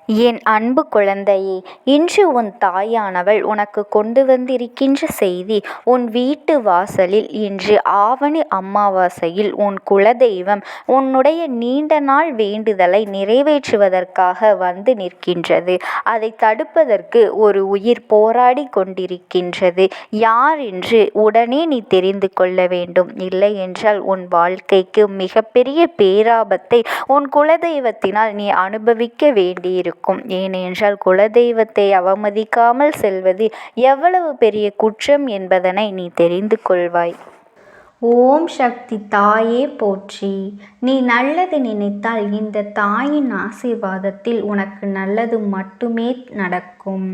என் அன்பு குழந்தையே, இன்று உன் தாயானவள் உனக்கு கொண்டு வந்திருக்கின்ற செய்தி, உன் வீட்டு வாசலில் இன்று ஆவணி அமாவாசையில் உன் குலதெய்வம் உன்னுடைய நீண்ட நாள் வேண்டுதலை நிறைவேற்றுவதற்காக வந்து நிற்கின்றது. அதை தடுப்பதற்கு ஒரு உயிர் போராடி கொண்டிருக்கின்றது. யார் என்று உடனே நீ தெரிந்து கொள்ள வேண்டும். இல்லை என்றால் உன் வாழ்க்கைக்கு மிகப்பெரிய பேராபத்தை உன் குலதெய்வத்தினால் நீ அனுபவிக்க வேண்டியிருக்கும். ஏனென்றால் குலதெய்வத்தை அவமதிக்காமல் செல்வது எவ்வளவு பெரிய குற்றம் என்பதனை நீ தெரிந்து கொள்வாய். ஓம் சக்தி தாயே போற்றி. நீ நல்லது நினைத்தால் இந்த தாயின் ஆசீர்வாதத்தில் உனக்கு நல்லது மட்டுமே நடக்கும்.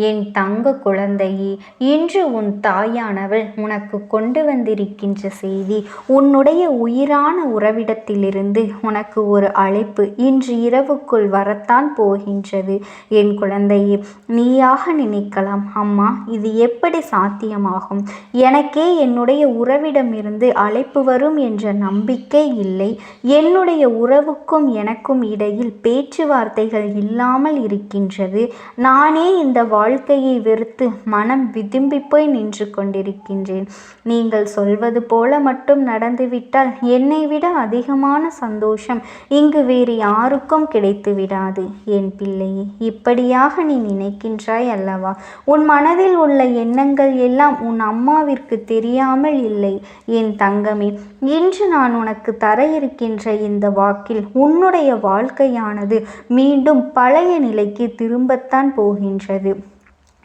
என் தங்க குழந்தையே, இன்று உன் தாயானவள் உனக்கு கொண்டு வந்திருக்கின்ற செய்தி, உன்னுடைய உயிரான உறவிடத்திலிருந்து உனக்கு ஒரு அழைப்பு இன்று இரவுக்குள் வரத்தான் போகின்றது. என் குழந்தையே, நீயாக நினைக்கலாம், அம்மா இது எப்படி சாத்தியமாகும்? எனக்கே என்னுடைய உறவிடம் இருந்து அழைப்பு வரும் என்ற நம்பிக்கை இல்லை. என்னுடைய உறவுக்கும் எனக்கும் இடையில் பேச்சுவார்த்தைகள் இல்லாமல் இருக்கின்றது. நானே இந்த வாழ்க்கையை வெறுத்து மனம் விதும்பி போய் நின்று கொண்டிருக்கின்றேன். நீங்கள் சொல்வது போல மட்டும் நடந்துவிட்டால் என்னை விட அதிகமான சந்தோஷம் இங்கு வேறு யாருக்கும் கிடைத்து விடாது. என் பிள்ளையே, இப்படியாக நீ நினைக்கின்றாய் அல்லவா? உன் மனதில் உள்ள எண்ணங்கள் எல்லாம் உன் அம்மாவிற்கு தெரியாமல் இல்லை. என் தங்கமே, இன்று நான் உனக்கு தர இருக்கின்ற இந்த வாக்கில் உன்னுடைய வாழ்க்கையானது மீண்டும் பழைய நிலைக்கு திரும்பத்தான் போகின்றது.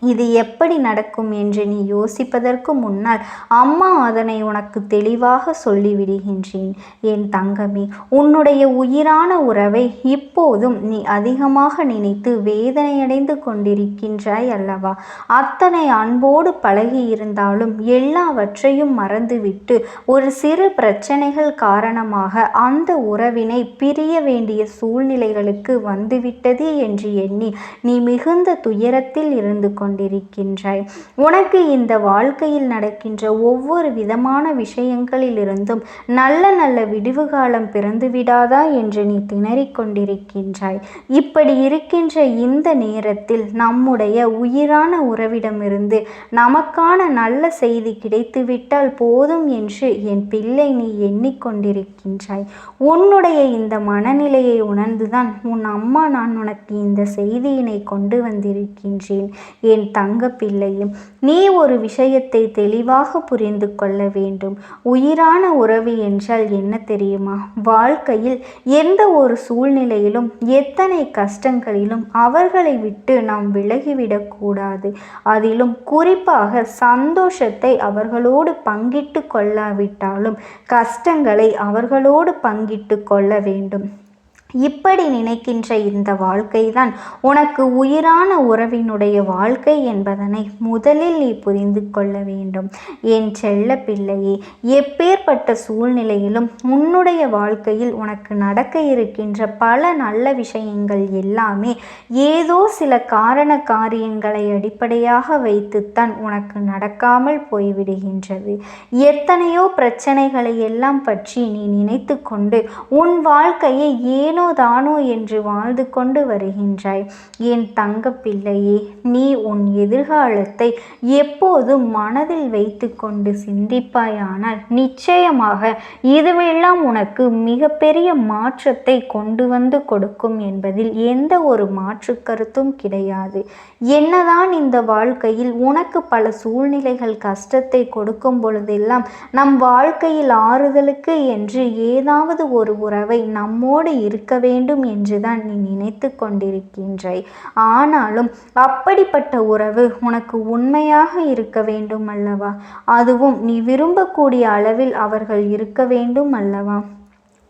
இது எப்படி நடக்கும் என்று நீ யோசிப்பதற்கு முன்னால் அம்மா அதனை உனக்கு தெளிவாக சொல்லிவிடுகின்றேன். என் தங்கமே, உன்னுடைய உயிரான உறவை இப்போதும் நீ அதிகமாக நினைத்து வேதனையடைந்து கொண்டிருக்கின்றாய் அல்லவா? அத்தனை அன்போடு பழகி இருந்தாலும் எல்லாவற்றையும் மறந்துவிட்டு ஒரு சிறு பிரச்சனைகள் காரணமாக அந்த உறவினை பிரிய வேண்டிய சூழ்நிலைகளுக்கு வந்துவிட்டது என்று எண்ணி நீ மிகுந்த துயரத்தில் இருந்து கொண்டிருக்கின்றாய். உனக்கு இந்த வாழ்க்கையில் நடக்கின்ற ஒவ்வொரு விதமான விஷயங்களிலிருந்தும் நல்ல நல்ல விடிவு காலம் பிறந்து விடாதா என்று நீ திணறிக் கொண்டிருக்கின்றாய். இப்படி இருக்கின்ற இந்த நேரத்தில் நம்முடைய உயிரான உறவிடமிருந்து நமக்கான நல்ல செய்தி கிடைத்துவிட்டால் போதும் என்று என் பிள்ளை நீ எண்ணிக்கொண்டிருக்கின்றாய். உன்னுடைய இந்த மனநிலையை உணர்ந்துதான் உன் அம்மா நான் உனக்கு இந்த செய்தியினை கொண்டு வந்திருக்கின்றேன். என் தங்க பிள்ளையும், நீ ஒரு விஷயத்தை தெளிவாக புரிந்து கொள்ள வேண்டும். உயிரான உறவு என்றால் என்ன தெரியுமா? வாழ்க்கையில் எந்த ஒரு சூழ்நிலையிலும் எத்தனை கஷ்டங்களிலும் அவர்களை விட்டு நாம் விலகிவிடக்கூடாது. அதிலும் குறிப்பாக சந்தோஷத்தை அவர்களோடு பங்கிட்டு கொள்ளாவிட்டாலும் கஷ்டங்களை அவர்களோடு பங்கிட்டு கொள்ள வேண்டும். இப்படி நினைக்கின்ற இந்த வாழ்க்கைதான் உனக்கு உயிரான உறவினுடைய வாழ்க்கை என்பதனை முதலில் நீ புரிந்து கொள்ள வேண்டும். என் செல்ல பிள்ளையே, எப்பேற்பட்ட சூழ்நிலையிலும் உன்னுடைய வாழ்க்கையில் உனக்கு நடக்க இருக்கின்ற பல நல்ல விஷயங்கள் எல்லாமே ஏதோ சில காரண காரியங்களை அடிப்படையாக வைத்துத்தான் உனக்கு நடக்காமல் போய்விடுகின்றது. எத்தனையோ பிரச்சனைகளை எல்லாம் பற்றி நீ நினைத்து கொண்டு உன் வாழ்க்கையை ஏனோ தானோ என்று வாழ்ந்து கொண்டு வருகின்றாய். என் தங்க பிள்ளையே, நீ உன் எதிர்காலத்தை எப்போதும் மனதில் வைத்து கொண்டு சிந்திப்பாயானால் நிச்சயமாக இதுவெல்லாம் உனக்கு மிகப்பெரிய மாற்றத்தை கொண்டு வந்து கொடுக்கும் என்பதில் எந்த ஒரு மாற்று கருத்தும் கிடையாது. என்னதான் இந்த வாழ்க்கையில் உனக்கு பல சூழ்நிலைகள் கஷ்டத்தை கொடுக்கும் பொழுதெல்லாம் நம் வாழ்க்கையில் ஆறுதலுக்கு என்று ஏதாவது ஒரு உறவை நம்மோடு இருக்க வேண்டும் என்றுதான் நீ நினைத்து கொண்டிருக்கின்றாய். ஆனாலும் அப்படிப்பட்ட உறவு உனக்கு உண்மையாக இருக்க வேண்டும் அல்லவா? அதுவும் நீ விரும்பக்கூடிய அளவில் அவர்கள் இருக்க வேண்டும் அல்லவா?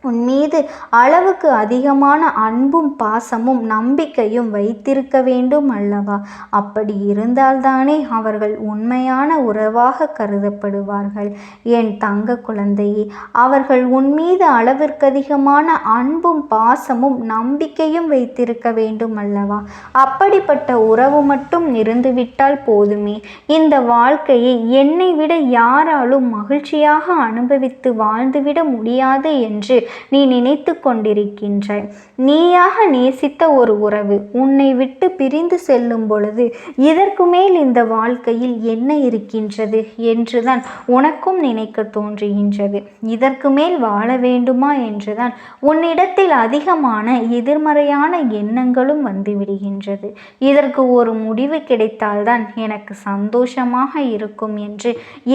உன் மீது அளவுக்கு அதிகமான அன்பும் பாசமும் நம்பிக்கையும் வைத்திருக்க வேண்டும் அல்லவா? அப்படி இருந்தால்தானே அவர்கள் உண்மையான உறவாக கருதப்படுவார்கள். என் தங்க குழந்தையே, அவர்கள் உன் மீது அளவிற்கு அதிகமான அன்பும் பாசமும் நம்பிக்கையும் வைத்திருக்க வேண்டும் அல்லவா? அப்படிப்பட்ட உறவு மட்டும் இருந்துவிட்டால் போதுமே. இந்த வாழ்க்கையை என்னை விட யாராலும் மகிழ்ச்சியாக அனுபவித்து வாழ்ந்துவிட முடியாது என்று நீ நினைத்து கொண்டிருக்கின்றாய். நீயாக நேசித்த ஒரு உறவு உன்னை விட்டு பிரிந்து செல்லும் பொழுது இதற்கு மேல் இந்த வாழ்க்கையில் என்ன இருக்கின்றது என்றுதான் உனக்கும் நினைக்க தோன்றுகின்றது. இதற்கு மேல் வாழ வேண்டுமா என்றுதான் உன்னிடத்தில் அதிகமான எதிர்மறையான எண்ணங்களும் வந்து விடுகின்றது. இதற்கு ஒரு முடிவு கிடைத்தால்தான் எனக்கு சந்தோஷமாக இருக்கும் என்று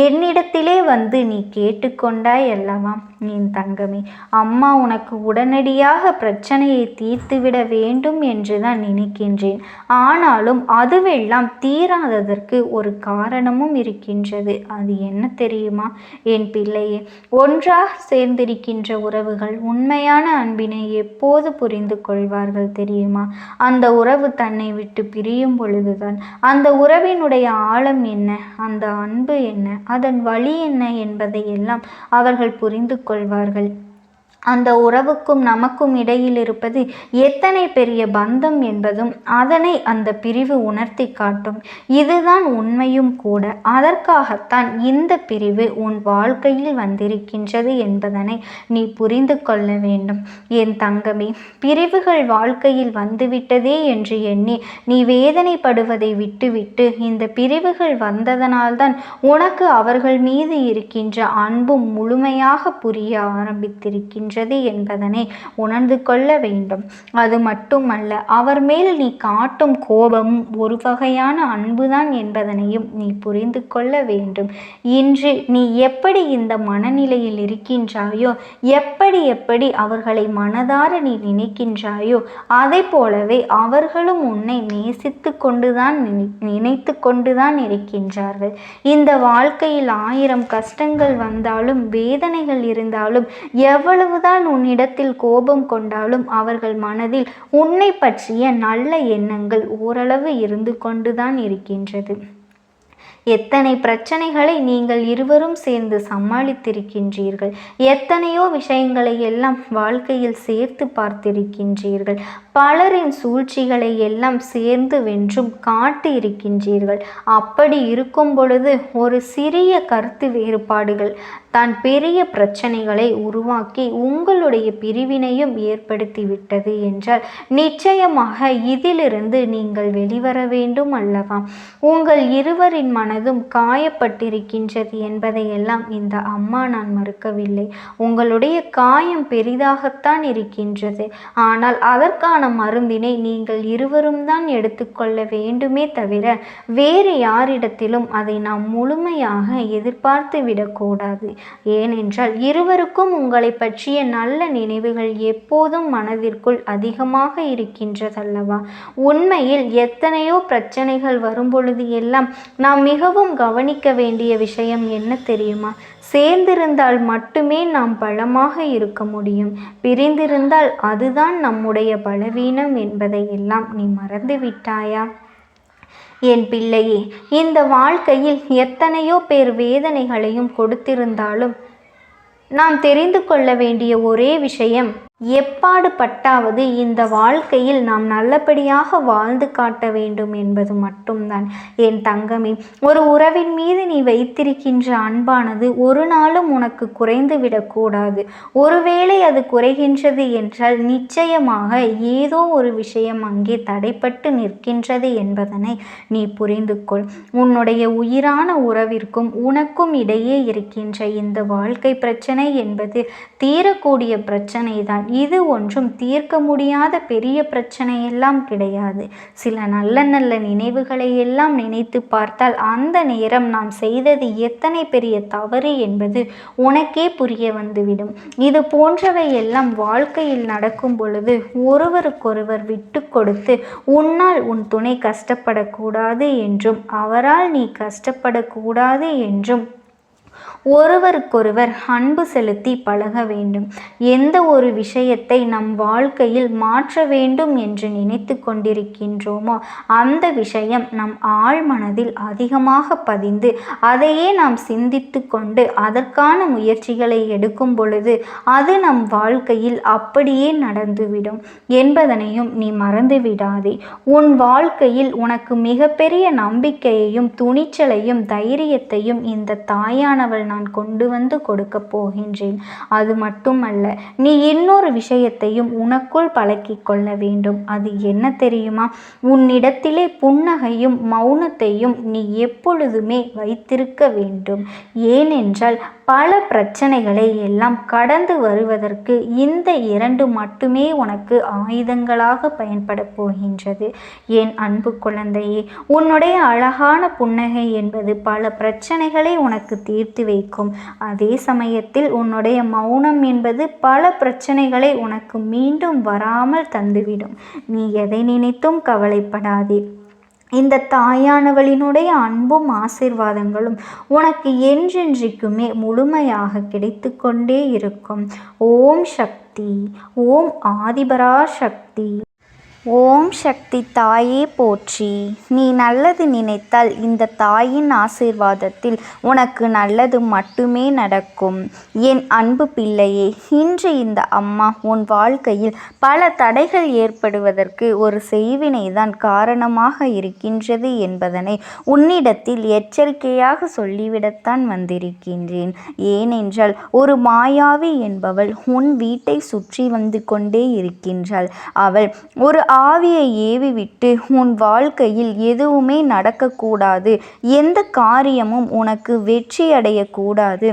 என்னிடத்திலே வந்து நீ கேட்டுக்கொண்டாய் அல்லவா என் தங்கமே. அம்மா உனக்கு உடனடியாக பிரச்சனையை தீர்த்துவிட வேண்டும் என்றுதான் நினைக்கின்றேன். ஆனாலும் அதுவெல்லாம் தீராததற்கு ஒரு காரணமும் இருக்கின்றது. அது என்ன தெரியுமா என் பிள்ளையே? ஒன்றாக சேர்ந்திருக்கின்ற உறவுகள் உண்மையான அன்பினை எப்போது புரிந்து கொள்வார்கள் தெரியுமா? அந்த உறவு தன்னை விட்டு பிரியும் பொழுதுதான் அந்த உறவினுடைய ஆழம் என்ன, அந்த அன்பு என்ன, அதன் வழி என்ன என்பதை எல்லாம் அவர்கள் புரிந்து கொள்வார்கள். அந்த உறவுக்கும் நமக்கும் இடையில் இருப்பது எத்தனை பெரிய பந்தம் என்பதும் அதனை அந்த பிரிவு உணர்த்தி காட்டும். இதுதான் உண்மையும் கூட. அதற்காகத்தான் இந்த பிரிவு உன் வாழ்க்கையில் வந்திருக்கின்றது என்பதனை நீ புரிந்து கொள்ள வேண்டும் என் தங்கமே. பிரிவுகள் வாழ்க்கையில் வந்துவிட்டதே என்று எண்ணி நீ வேதனைப்படுவதை விட்டுவிட்டு இந்த பிரிவுகள் வந்ததனால்தான் உனக்கு அவர்கள் மீது இருக்கின்ற அன்பும் முழுமையாக புரிய ஆரம்பித்திருக்கின்ற என்பதனை உணர்ந்து கொள்ள வேண்டும். அது மட்டுமல்ல, அவர் மேல் நீ காட்டும் கோபமும் ஒரு வகையான அன்புதான் என்பதனையும் நீ புரிந்து கொள்ள வேண்டும். இன்று நீ எப்படி இந்த மனநிலையில் இருக்கின்றாயோ, எப்படி அவர்களை மனதார நீ நினைக்கின்றாயோ, அதை போலவே அவர்களும் உன்னை நேசித்து கொண்டுதான் நினைத்து கொண்டுதான் இருக்கின்றார்கள். இந்த வாழ்க்கையில் 1000 கஷ்டங்கள் வந்தாலும் வேதனைகள் இருந்தாலும் எவ்வளவு உன்னிடத்தில் கோபம் கொண்டாலும் அவர்கள் மனதில் உன்னை பற்றிய நல்ல எண்ணங்கள் ஓரளவு இருந்து கொண்டுதான் இருக்கின்றது. எத்தனை பிரச்சனைகளை நீங்கள் இருவரும் சேர்ந்து சமாளித்திருக்கின்றீர்கள். எத்தனையோ விஷயங்களை எல்லாம் வாழ்க்கையில் சேர்த்து பார்த்திருக்கின்றீர்கள். பலரின் சூழ்ச்சிகளை எல்லாம் சேர்ந்து வென்றும் காட்டி இருக்கின்றீர்கள். அப்படி இருக்கும் பொழுது ஒரு சிறிய கருத்து வேறுபாடுகள் தான் பெரிய பிரச்சனைகளை உருவாக்கி உங்களுடைய பிரிவினையும் ஏற்படுத்திவிட்டது என்றால் நிச்சயமாக இதிலிருந்து நீங்கள் வெளிவர வேண்டும் அல்லவா? உங்கள் இருவரின் மனதும் காயப்பட்டிருக்கின்றது என்பதையெல்லாம் இந்த அம்மா நான் மறுக்கவில்லை. உங்களுடைய காயம் பெரிதாகத்தான் இருக்கின்றது. ஆனால் அதற்கான மருந்தினை நீங்கள் இருவரும் தான் எடுத்துக்கொள்ள வேண்டுமே தவிர வேறு யாரிடத்திலும் அதை நாம் முழுமையாக எதிர்பார்த்து விடக்கூடாது. ஏனென்றால் இருவருக்கும் உங்களை பற்றிய நல்ல நினைவுகள் எப்போதும் மனதிற்குள் அதிகமாக இருக்கின்றதல்லவா? உண்மையில் எத்தனையோ பிரச்சனைகள் வரும்பொழுது எல்லாம் நாம் மிகவும் கவனிக்க வேண்டிய விஷயம் என்ன தெரியுமா? சேர்ந்திருந்தால் மட்டுமே நாம் பலமாக இருக்க முடியும். பிரிந்திருந்தால் அதுதான் நம்முடைய பலவீனம் என்பதை எல்லாம் நீ மறந்து விட்டாயா என் பிள்ளையே? இந்த வாழ்க்கையில் எத்தனையோ பேர் வேதனைகளையும் கொடுத்திருந்தாலும் நாம் தெரிந்து கொள்ள வேண்டிய ஒரே விஷயம், எப்பாடு பட்டாவது இந்த வாழ்க்கையில் நாம் நல்லபடியாக வாழ்ந்து காட்ட வேண்டும் என்பது மட்டும்தான் என் தங்கமே. ஒரு உறவின் மீது நீ வைத்திருக்கின்ற அன்பானது ஒரு நாளும் உனக்கு குறைந்து விடக்கூடாது. ஒருவேளை அது குறைகின்றது என்றால் நிச்சயமாக ஏதோ ஒரு விஷயம் அங்கே தடைப்பட்டு நிற்கின்றது என்பதனை நீ புரிந்து கொள். உன்னுடைய உயிரான உறவிற்கும் உனக்கும் இடையே இருக்கின்ற இந்த வாழ்க்கை பிரச்சனை என்பது தீரக்கூடிய பிரச்சனை தான். இது ஒன்றும் தீர்க்க முடியாத பெரிய பிரச்சனையெல்லாம் கிடையாது. சில நல்ல நல்ல நினைவுகளை எல்லாம் நினைத்து பார்த்தால் அந்த நேரம் நாம் செய்தது எத்தனை பெரிய தவறு என்பது உனக்கே புரிய வந்துவிடும். இது போன்றவை எல்லாம் வாழ்க்கையில் நடக்கும் பொழுது ஒருவருக்கொருவர் விட்டு கொடுத்து உன்னால் உன் துணை கஷ்டப்படக்கூடாது என்றும் அவரால் நீ கஷ்டப்படக்கூடாது என்றும் ஒருவருக்கொருவர் அன்பு செலுத்தி பழக வேண்டும். எந்த ஒரு விஷயத்தை நம் வாழ்க்கையில் மாற்ற வேண்டும் என்று நினைத்து கொண்டிருக்கின்றோமோ அந்த விஷயம் நம் ஆழ் மனதில் அதிகமாக பதிந்து அதையே நாம் சிந்தித்து கொண்டு அதற்கான முயற்சிகளை எடுக்கும் பொழுது அது நம் வாழ்க்கையில் அப்படியே நடந்துவிடும் என்பதனையும் நீ மறந்து விடாதே. உன் வாழ்க்கையில் உனக்கு மிகப்பெரிய நம்பிக்கையையும் துணிச்சலையும் தைரியத்தையும் இந்த தாயானவள் நான் கொண்டு வந்து கொடுக்க போகின்றேன். அது மட்டுமல்ல, நீ இன்னொரு விஷயத்தையும் உனக்குள் பழக்கிக் கொள்ள வேண்டும். அது என்ன தெரியுமா? உன்னிடத்திலே புன்னகையும் மௌனத்தையும் நீ எப்பொழுதுமே வைத்திருக்க வேண்டும். ஏனென்றால் பல பிரச்சனைகளை எல்லாம் கடந்து வருவதற்கு இந்த 2 மட்டுமே உனக்கு ஆயுதங்களாக பயன்பட போகின்றது. என் அன்பு குழந்தையே, உன்னுடைய அழகான புன்னகை என்பது பல பிரச்சனைகளை உனக்கு தீர்த்து வைக்கும். அதே சமயத்தில் உன்னுடைய மௌனம் என்பது பல பிரச்சனைகளை உனக்கு மீண்டும் வராமல் தந்துவிடும். நீ எதை நினைத்தும் கவலைப்படாதே. இந்த தாயானவளினுடைய அன்பும் ஆசீர்வாதங்களும் உனக்கு என்றென்றைக்குமே முழுமையாக கிடைத்து கொண்டே இருக்கும். ஓம் சக்தி. ஓம் ஆதிபரா சக்தி. ஓம் சக்தி தாயே போற்றி. நீ நல்லது நினைத்தால் இந்த தாயின் ஆசீர்வாதத்தில் உனக்கு நல்லது மட்டுமே நடக்கும். என் அன்பு பிள்ளையே, இன்று இந்த அம்மா உன் வாழ்க்கையில் பல தடைகள் ஏற்படுவதற்கு ஒரு செய்வினைதான் காரணமாக இருக்கின்றது என்பதனை உன்னிடத்தில் எச்சரிக்கையாக சொல்லிவிடத்தான் வந்திருக்கின்றேன். ஏனென்றால் ஒரு மாயாவி என்பவள் உன் வீட்டை சுற்றி வந்து கொண்டே இருக்கின்றாள். அவள் ஒரு ஆவியை ஏவிவிட்டு உன் வாழ்க்கையில் எதுவுமே நடக்கக்கூடாது, எந்த காரியமும் உனக்கு வெற்றி அடையக்கூடாது,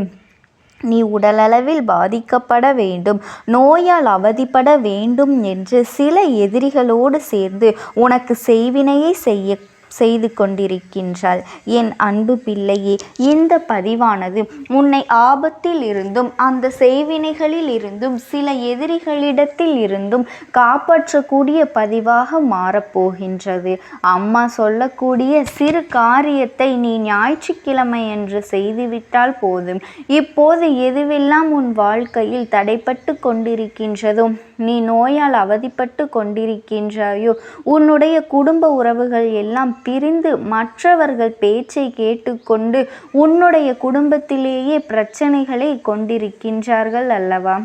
நீ உடலளவில் பாதிக்கப்பட வேண்டும், நோயால் அவதிப்பட வேண்டும் என்று சில எதிரிகளோடு சேர்ந்து உனக்கு செய்வினையை செய்து கொண்டிருக்கின்றாள். என் அன்பு பிள்ளையே, இந்த பதிவானது உன்னை ஆபத்தில் இருந்தும் அந்த செய்வினைகளில் இருந்தும் சில எதிரிகளிடத்தில் இருந்தும் காப்பாற்றக்கூடிய பதிவாக மாறப்போகின்றது. அம்மா சொல்லக்கூடிய சிறு காரியத்தை நீ ஞாயிற்றுக்கிழமை என்று செய்துவிட்டால் போதும். இப்போது எதுவெல்லாம் உன் வாழ்க்கையில் தடைப்பட்டு கொண்டிருக்கின்றதோ, நீ நோயால் அவதிப்பட்டு கொண்டிருக்கின்றாயோ, உன்னுடைய குடும்ப உறவுகள் எல்லாம் பிரிந்து மற்றவர்கள் பேச்சை கேட்டுக்கொண்டு உன்னுடைய குடும்பத்திலேயே பிரச்சனைகளை கொண்டிருக்கின்றார்கள் அல்லவா?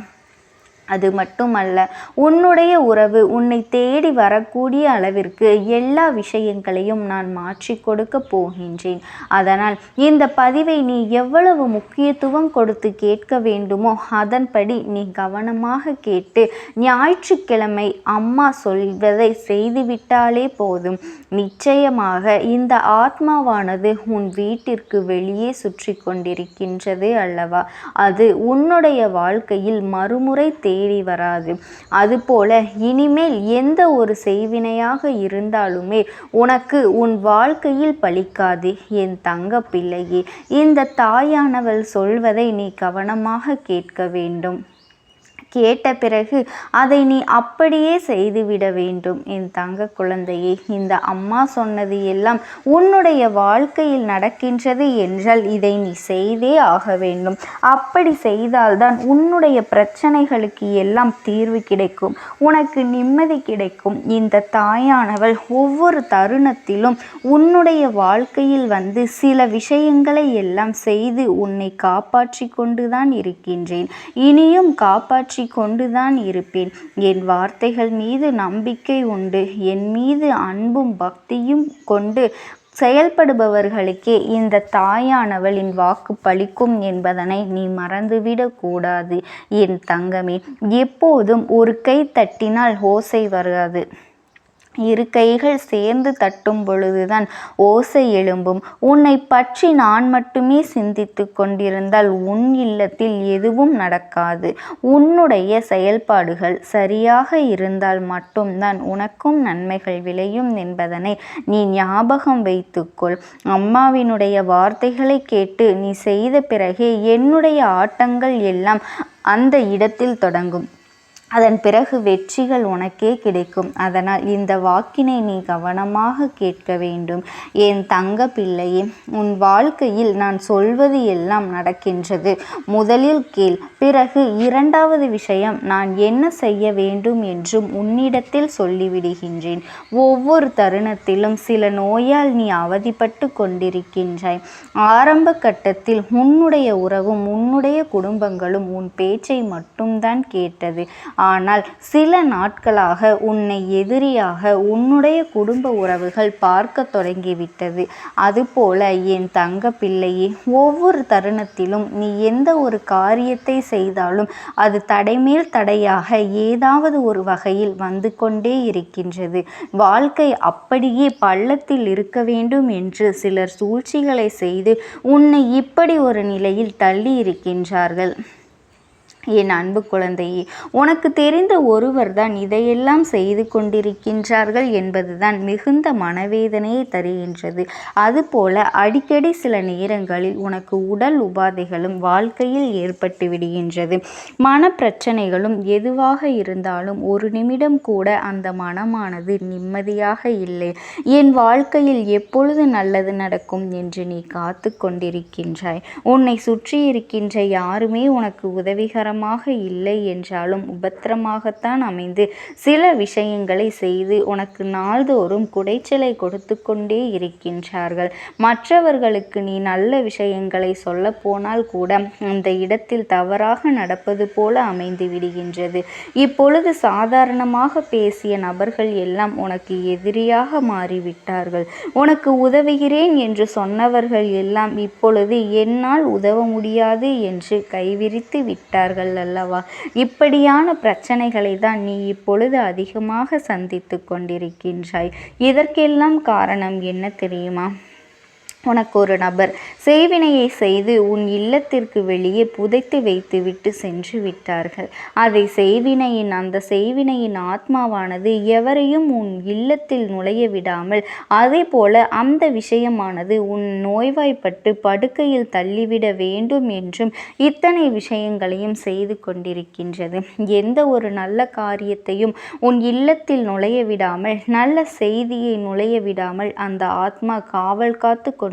அது மட்டுமல்ல, உன்னுடைய உறவு உன்னை தேடி வரக்கூடிய அளவிற்கு எல்லா விஷயங்களையும் நான் மாற்றி கொடுக்க போகின்றேன். அதனால் இந்த பதிவை நீ எவ்வளவு முக்கியத்துவம் கொடுத்து கேட்க வேண்டுமோ அதன்படி நீ கவனமாக கேட்டு ஞாயிற்றுக்கிழமை அம்மா சொல்வதை செய்துவிட்டாலே போதும். நிச்சயமாக இந்த ஆத்மாவானது உன் வீட்டிற்கு வெளியே சுற்றி கொண்டிருக்கின்றது அல்லவா? அது உன்னுடைய வாழ்க்கையில் மறுமுறை தேடி வராது. அதுபோல இனிமேல் எந்த ஒரு செய்வினையாக இருந்தாலுமே உனக்கு உன் வாழ்க்கையில் பலிக்காது. என் தங்க பிள்ளையே, இந்த தாயானவள் சொல்வதை நீ கவனமாக கேட்க வேண்டும். கேட்ட பிறகு அதை நீ அப்படியே செய்துவிட வேண்டும். என் தங்க குழந்தையே, இந்த அம்மா சொன்னது எல்லாம் உன்னுடைய வாழ்க்கையில் நடக்கின்றது என்றால் இதை நீ செய்தே ஆக வேண்டும். அப்படி செய்தால்தான் உன்னுடைய பிரச்சனைகளுக்கு எல்லாம் தீர்வு கிடைக்கும், உனக்கு நிம்மதி கிடைக்கும். இந்த தாயானவள் ஒவ்வொரு தருணத்திலும் உன்னுடைய வாழ்க்கையில் வந்து சில விஷயங்களை எல்லாம் செய்து உன்னை காப்பாற்றி கொண்டுதான் இருக்கின்றேன். இனியும் காப்பாற்றி கொண்டுதான் இருப்பேன். என் வார்த்தைகள் மீது நம்பிக்கை உண்டு, என் மீது அன்பும் பக்தியும் கொண்டு செயல்படுபவர்களுக்கே இந்த தாயானவளின் வாக்கு பலிக்கும் என்பதனை நீ மறந்துவிடக் கூடாது. என் தங்கமே, எப்போதும் ஒரு கை தட்டினால் ஓசை வராது, இரு கைகள் சேர்ந்து தட்டும் பொழுதுதான் ஓசை எழும்பும். உன்னை பற்றி நான் மட்டுமே சிந்தித்து கொண்டிருந்தால் உன் இல்லத்தில் எதுவும் நடக்காது. உன்னுடைய செயல்பாடுகள் சரியாக இருந்தால் மட்டும்தான் உனக்கும் நன்மைகள் விளையும் என்பதனை நீ ஞாபகம் வைத்துக்கொள். அம்மாவினுடைய வார்த்தைகளை கேட்டு நீ செய்த பிறகே என்னுடைய ஆட்டங்கள் எல்லாம் அந்த இடத்தில் தொடங்கும். அதன் பிறகு வெற்றிகள் உனக்கே கிடைக்கும். அதனால் இந்த வாக்கினை நீ கவனமாக கேட்க வேண்டும். என் தங்க பிள்ளையே, உன் வாழ்க்கையில் நான் சொல்வது எல்லாம் நடக்கின்றது. முதலில் கேள், பிறகு இரண்டாவது விஷயம் நான் என்ன செய்ய வேண்டும் என்றும் உன்னிடத்தில் சொல்லிவிடுகின்றேன். ஒவ்வொரு தருணத்திலும் சில நோயால் நீ அவதிப்பட்டு கொண்டிருக்கின்றாய். ஆரம்ப கட்டத்தில் உன்னுடைய உறவும் உன்னுடைய குடும்பங்களும் உன் பேச்சை மட்டும்தான் கேட்டது. ஆனால் சில நாட்களாக உன்னை எதிரியாக உன்னுடைய குடும்ப உறவுகள் பார்க்க தொடங்கிவிட்டது. அதுபோல என் தங்க பிள்ளையே, ஒவ்வொரு தருணத்திலும் நீ எந்த ஒரு காரியத்தை செய்தாலும் அது தடைமேல் தடையாக ஏதாவது ஒரு வகையில் வந்து கொண்டே இருக்கின்றது. வாழ்க்கை அப்படியே பள்ளத்தில் இருக்க வேண்டும் என்று சிலர் சூழ்ச்சிகளை செய்து உன்னை இப்படி ஒரு நிலையில் தள்ளி இருக்கின்றார்கள். என் அன்பு குழந்தையே, உனக்கு தெரிந்த ஒருவர் தான் இதையெல்லாம் செய்து கொண்டிருக்கின்றார்கள் என்பதுதான் மிகுந்த மனவேதனையை தருகின்றது. அதுபோல அடிக்கடி சில நேரங்களில் உனக்கு உடல் உபாதைகளும் வாழ்க்கையில் ஏற்பட்டு விடுகின்றது. மனப்பிரச்சனைகளும் எதுவாக இருந்தாலும் ஒரு நிமிடம் கூட அந்த மனமானது நிம்மதியாக இல்லை. என் வாழ்க்கையில் எப்பொழுது நல்லது நடக்கும் என்று நீ காத்து கொண்டிருக்கின்றாய். உன்னை சுற்றி இருக்கின்ற யாருமே உனக்கு உதவிகரமாக இல்லை என்றாலும் உபத்திரமாகத்தான் அமைந்து சில விஷயங்களை செய்து உனக்கு நாள்தோறும் குடைச்சலை கொடுத்து கொண்டே இருக்கின்றார்கள். மற்றவர்களுக்கு நீ நல்ல விஷயங்களை சொல்ல போனால் கூட அந்த இடத்தில் தவறாக நடப்பது போல அமைந்து விடுகின்றது. இப்பொழுது சாதாரணமாக பேசிய நபர்கள் எல்லாம் உனக்கு எதிரியாக மாறிவிட்டார்கள். உனக்கு உதவுகிறேன் என்று சொன்னவர்கள் எல்லாம் இப்பொழுது என்னால் உதவ முடியாது என்று கைவிரித்து விட்டார்கள் அல்லவா? இப்படியான பிரச்சனைகளை தான் நீ இப்பொழுது அதிகமாக சந்தித்து கொண்டிருக்கின்றாய். இதற்கெல்லாம் காரணம் என்ன தெரியுமா? உனக்கு ஒரு நபர் செய்வினையை செய்து உன் இல்லத்திற்கு வெளியே புதைத்து வைத்துவிட்டு சென்று விட்டார்கள். அந்த செய்வினையின் ஆத்மாவானது எவரையும் உன் இல்லத்தில் நுழைய விடாமல், அதே போல அந்த விஷயமானது உன் நோய்வாய்ப்பட்டு படுக்கையில் தள்ளிவிட வேண்டும் என்றும் இத்தனை விஷயங்களையும் செய்து கொண்டிருக்கின்றது. எந்த ஒரு நல்ல காரியத்தையும் உன் இல்லத்தில் நுழைய விடாமல், நல்ல செய்தியை நுழைய விடாமல் அந்த ஆத்மா காவல் காத்து கொண்டிருக்கின்றது.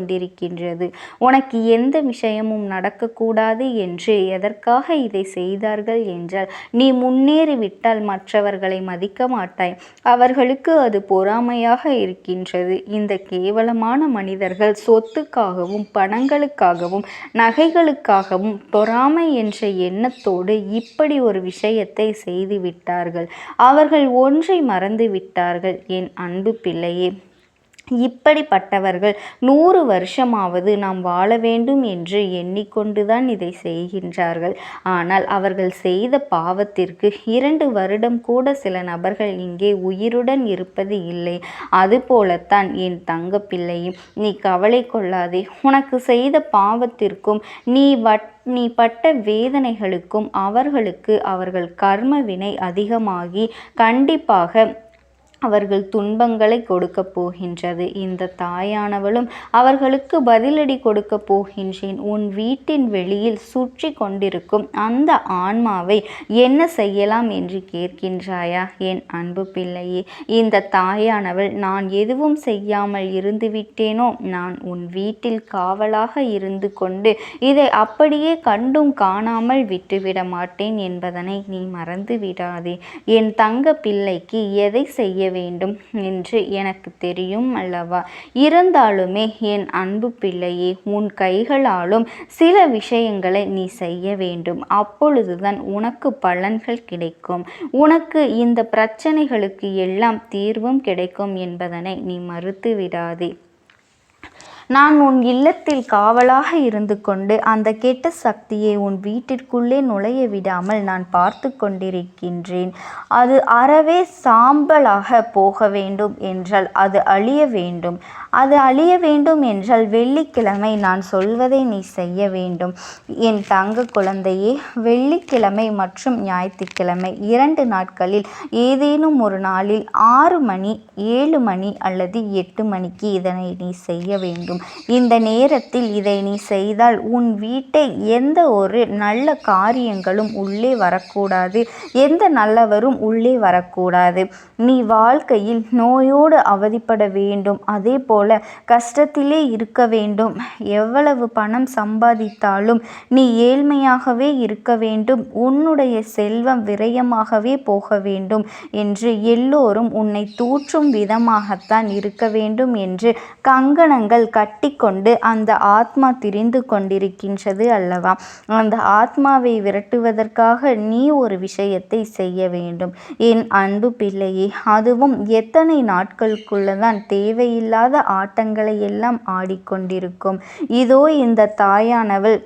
உனக்கு எந்த விஷயமும் நடக்கக்கூடாது என்று எதற்காக இதை செய்தார்கள் என்றால், நீ முன்னேறிவிட்டால் மற்றவர்களை மதிக்க மாட்டாய். அவர்களுக்கு அது பொறாமையாக இருக்கின்றது. இந்த கேவலமான மனிதர்கள் சொத்துக்காகவும் பணங்களுக்காகவும் நகைகளுக்காகவும் பொறாமை என்ற எண்ணத்தோடு இப்படி ஒரு விஷயத்தை செய்து விட்டார்கள். அவர்கள் ஒன்றை மறந்து விட்டார்கள் என் அன்பு பிள்ளையே. இப்படிப்பட்டவர்கள் 100 வருஷமாவது நாம் வாழ வேண்டும் என்று எண்ணிக்கொண்டுதான் இதை செய்கின்றார்கள். ஆனால் அவர்கள் செய்த பாவத்திற்கு 2 வருடம் கூட சில நபர்கள் இங்கே உயிருடன் இருப்பது இல்லை. அதுபோலத்தான் என் தங்க பிள்ளையும், நீ கவலை கொள்ளாதே. உனக்கு செய்த பாவத்திற்கும் நீ பட்ட வேதனைகளுக்கும் அவர்கள் கர்ம வினை அதிகமாகி கண்டிப்பாக அவர்கள் துன்பங்களை கொடுக்க போகின்றது. இந்த தாயானவளும் அவர்களுக்கு பதிலடி கொடுக்க போகின்றேன். உன் வீட்டின் வெளியில் சுற்றி கொண்டிருக்கும் அந்த ஆன்மாவை என்ன செய்யலாம் என்று கேட்கின்றாயா என் அன்பு பிள்ளையே? இந்த தாயானவள், நான் எதுவும் செய்யாமல் இருந்து விட்டேனோ, நான் உன் வீட்டில் காவலாக இருந்து கொண்டு இதை அப்படியே கண்டும் காணாமல் விட்டுவிட மாட்டேன் என்பதனை நீ மறந்து விடாதே. என் தங்க பிள்ளைக்கு எதை செய்ய வேண்டும் என்று எனக்கு தெரியும் அல்லவா? இருந்தாலுமே என் அன்பு பிள்ளையே, உன் கைகளாலும் சில விஷயங்களை நீ செய்ய வேண்டும். அப்பொழுதுதான் உனக்கு பலன்கள் கிடைக்கும். உனக்கு இந்த பிரச்சனைகளுக்கு எல்லாம் தீர்வும் கிடைக்கும் என்பதனை நீ மறுத்து விடாதே. நான் உன் இல்லத்தில் காவலாக இருந்து கொண்டு அந்த கெட்ட சக்தியை உன் வீட்டிற்குள்ளே நுழைய விடாமல் நான் பார்த்து கொண்டிருக்கின்றேன். அது அறவே சாம்பலாக போக வேண்டும் என்றால் அது அழிய வேண்டும். அது அழிய வேண்டும் என்றால் வெள்ளிக்கிழமை நான் சொல்வதை நீ செய்ய வேண்டும். என் தங்க குழந்தையே, வெள்ளிக்கிழமை மற்றும் ஞாயிற்றுக்கிழமை 2 நாட்களில் ஏதேனும் ஒரு நாளில் 6 மணி, 7 மணி அல்லது 8 மணிக்கு இதனை நீ செய்ய வேண்டும். இந்த நேரத்தில் இதை நீ செய்தால் உன் வீட்டை எந்த ஒரு நல்ல காரியங்களும் உள்ளே வரக்கூடாது. எந்த நல்லவரும் உள்ளே வரக்கூடாது. நீ வாழ்க்கையில் நோயோடு அவதிப்பட வேண்டும். அதே போல கஷ்டத்திலே இருக்க வேண்டும். எவ்வளவு பணம் சம்பாதித்தாலும் நீ ஏழ்மையாகவே இருக்க வேண்டும். உன்னுடைய செல்வம் விரயமாகவே போக வேண்டும் என்று எல்லோரும் உன்னை தூற்றும் விதமாகத்தான் இருக்க வேண்டும் என்று கங்கணங்கள் கட்டிக்கொண்டு அந்த ஆத்மா திரிந்து கொண்டிருக்கின்றது அல்லவா? அந்த ஆத்மாவை விரட்டுவதற்காக நீ ஒரு விஷயத்தை செய்ய வேண்டும் என் அன்பு பிள்ளையே. அதுவும் எத்தனை நாட்களுக்குள்ளதான் தேவையில்லாத ஆட்டங்களை எல்லாம் ஆடிக்கொண்டிருக்கும். இதோ இந்த தாயானவள்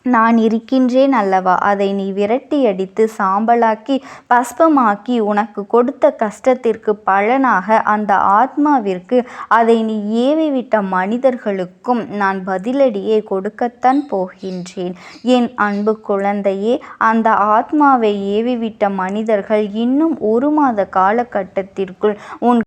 நான் இருக்கின்றேன் அல்லவா? அதை நீ விரட்டியடித்து சாம்பலாக்கி பஸ்பமாக்கி உனக்கு கொடுத்த கஷ்டத்திற்கு பலனாக அந்த ஆத்மாவிற்கு அதை நீ ஏவிவிட்ட மனிதர்களுக்கும் நான் பதிலடியை கொடுக்கத்தான் போகின்றேன். என் அன்பு குழந்தையே, அந்த ஆத்மாவை ஏவிவிட்ட மனிதர்கள் இன்னும் 1 மாத காலகட்டத்திற்குள் உன்